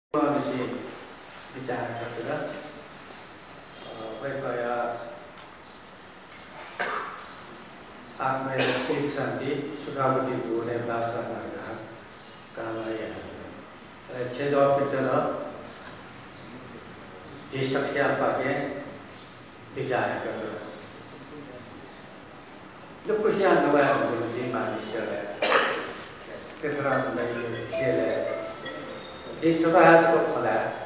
Masih bicara sudah, saya Ahmed Syed Santi sudah begitu oleh bahasa Melayu kalau ya, cedok itu di saksi apa ke bicara sudah. Lepas yang dua di Malaysia, keterangan dari Malaysia. Di coba hati kau pula,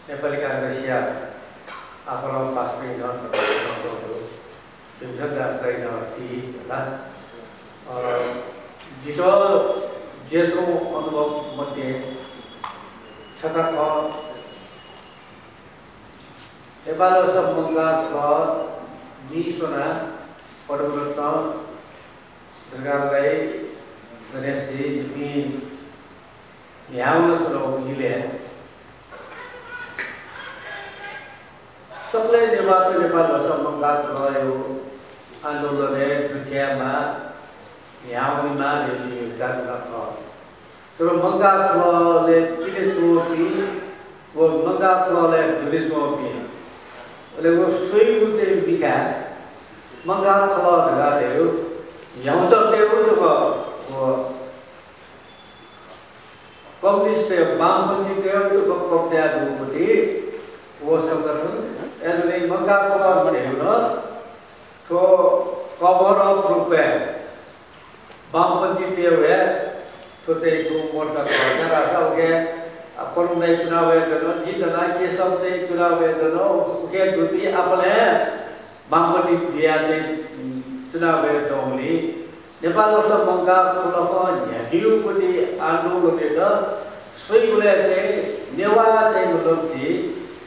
Nepali Malaysia, apa orang pas minat atau sudah dasar ini lah. Jika jesu untuk mati, sekarang Nepal semua kau di sana pada waktu tergalai. Nasi ini yang kalau gile, sekolah Nepal bahasa Mangga kalau andolan dunia mah yang mana ini kan nak. Terus Mangga kalau le pilih suami, वो Mangga kalau le pilih suami, ले वो सुई बुते बिका, Mangga kalau dengar dia, yang tu dia tu वो communist वामपन्थी त्यो प्रक्रिया दुपट्टि वो संगठन एले मंगा खबर भनेको तो कभर अफ रुपे वामपन्थी त्यो है तो त्यही छु मोर्चा गर्दा रासा ओके परमलाई चुनाव गर्न जितना के सब चाहिँ चुनाव गर्न ओके दुपी आफूले वामपन्थी दिया चाहिँ चुनाव गर्दै Nepal सब मंगा खुलाफा न्यादियो पति आंदोलन itu सही बोले थे नेवा थे मतलब थी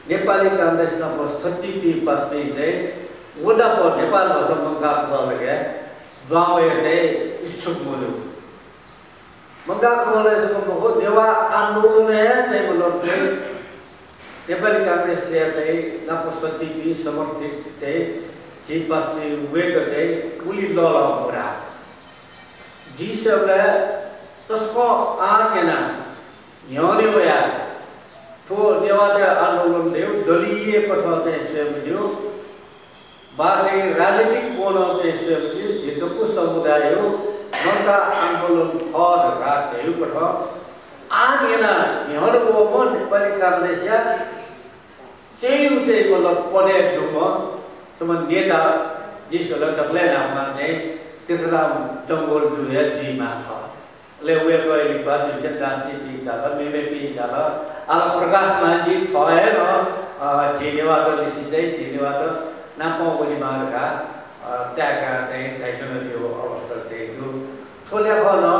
नेपाली कांग्रेस ना पर सत्ती भी पास में थे वो ना पर नेपाल सब मंगा खुला लगे गाँव ये थे इच्छुक मोलू मंगा खुला से को बहुत नेवा आंदोलन है थे मतलब थे नेपाली कांग्रेस से थे ना पर सत्ती भी समर्थित थे जी पास में वे थे पुलिस लॉ बोला जी सब है उसको आगे ना यानी वो यार तो नेवाते आंदोलन देव दलीय पठाते हैं स्वयं जो बातें राजनीतिक बोलते हैं स्वयं जो जितना कुछ समुदाय हो मंगा आंदोलन खाद रात देव पठा आगे ना यानी वो मन नेपाली कांग्रेस या चेयु मतलब पढ़े डूबा समझ नेता जिसको डबले नाम मानते Terserah tonggol tu ya jima kau. Lewe kau ini baru jendasi di jalan, mimpi jalan. Alam perkas manji thoe no, jiwa tu di sini jiwa tu nampak boleh marga, tiada yang saya sudah tahu awal seperti itu. Soalnya kau no,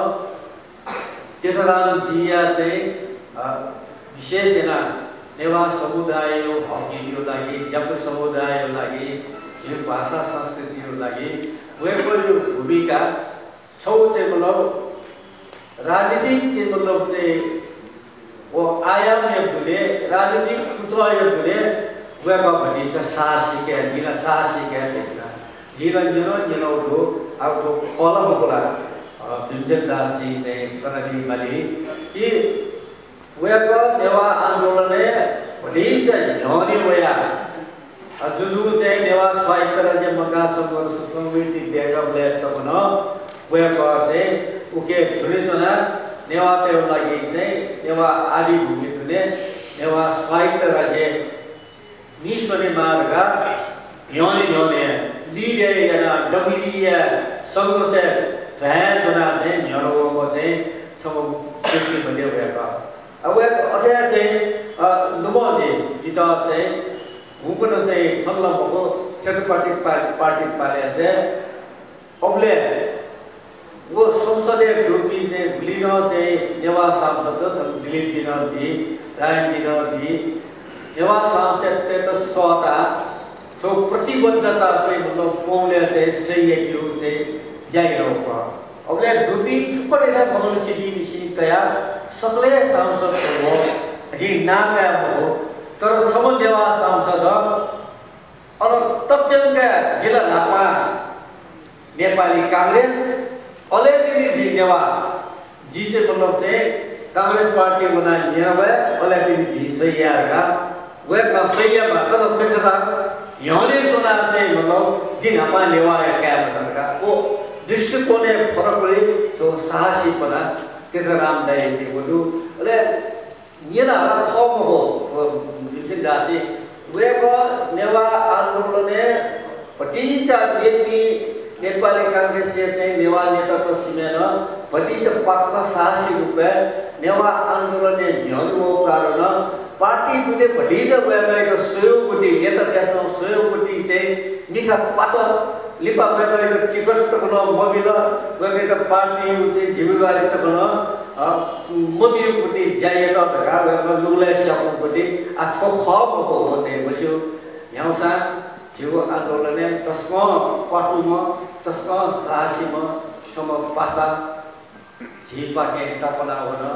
terserah jia tu, विशेषना Newa समुदाय होगी लगी जब समुदाय लगी जो भाषा संस्कृति लगी way कोई भूमिका सौचे मतलब राजनीतिक के मतलब से वो आयाम में जुड़े राजनीतिक कुतवा ये जुड़े वे का बनी तो साहसी के देखना जिला वो अब तो कॉलम बोला बिंजदासी से करनी वाली कि वे का नेवा आंदोलन है बड़ी चाहिए नौनी होया अजुजु चाहिँ नेवा स्वायत्त राज्य मगा समिति डेभलप लेट त भन वे का चाहिँ उके धुरेजना नेवा त्यो लागि चाहिँ नेवा आदि भूमि तुले नेवा स्वायत्त राज्य निस्वने मार्ग न्योने लिडे याना डब्लिया संघर्ष भए जना चाहिँ न्योरोको चाहिँ सब व्यक्ति बन्यो भएका अब अथवा चाहिँ नमोजे इता चाहिँ हुकुन चाहिँ थल्ला भएको क्षेत्रपालिक पार्टी पाले से अबले वो संसदीय ग्रुपी चाहिँ लिन चाहिँ नेवा सांसद दिलीप दिनदी रायन दिनदी नेवा सांसद त स्वता जो प्रतिबद्धता चाहिँ मतलब पौले चाहिँ सही क्यों चाहिँ जागिरो पर अबले ग्रुपी थुपरेर मनुष्यली विषय कया सकले सांसद हो कि नाम हो तर समन नेवा सांसद और तप्यंगा जिला नापा नेपाली कांग्रेस अलेटिनी नेवा जी से मतलब चाहिँ कांग्रेस पार्टी बना नियावे वाला टीवी सही आएगा वे काम सही है बात तो फिर ना यानी तो ना चाहिए मतलब जिन हमारे लेवा है क्या मतलब का वो दृष्टिकोण है फरक पड़े तो साहसी पना किस राम दाई थी बोलूं अरे ये ना हमारा फॉर्म हो जिन दासी वे को नेवा आंदोलन ने पटीचा व्यक्ति नेपाली कांग्रेस से चाहिए नेवा नेता तो सीमेना पटीचा पक्का साहसी रूपे नेवा आंदोलन ने न्यानो कारण पार्टी पुरे पटीचा वे तो सहयोगपति नेता कैसा सहयोगपति चाहिए निखा पातो लिपा वे तो टिकट तो कनो मोबिल वे तो पार्टी उसे जिम्मेदारी तो कनो मोबिल पटी जाए तो बेकार वे लुले शापों पटी अच्छो खाब हो होते बच्चों यहाँ सा जीव आंदोलन ने तस्को पाटू में तस्को साहसी में सम पासा जीपा के तापना होना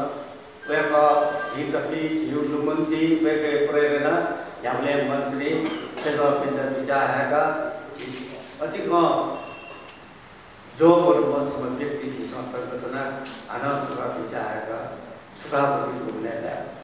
वे का जीतती जीव लुमंती वे के प्रेरणा यामले मंत्री सेवा पिंडर विचार है का अधिक जो परम समझ व्यक्ति की संपर्क करना अनाथ सुखा विचार है का सुखा प्रति बोलने लगा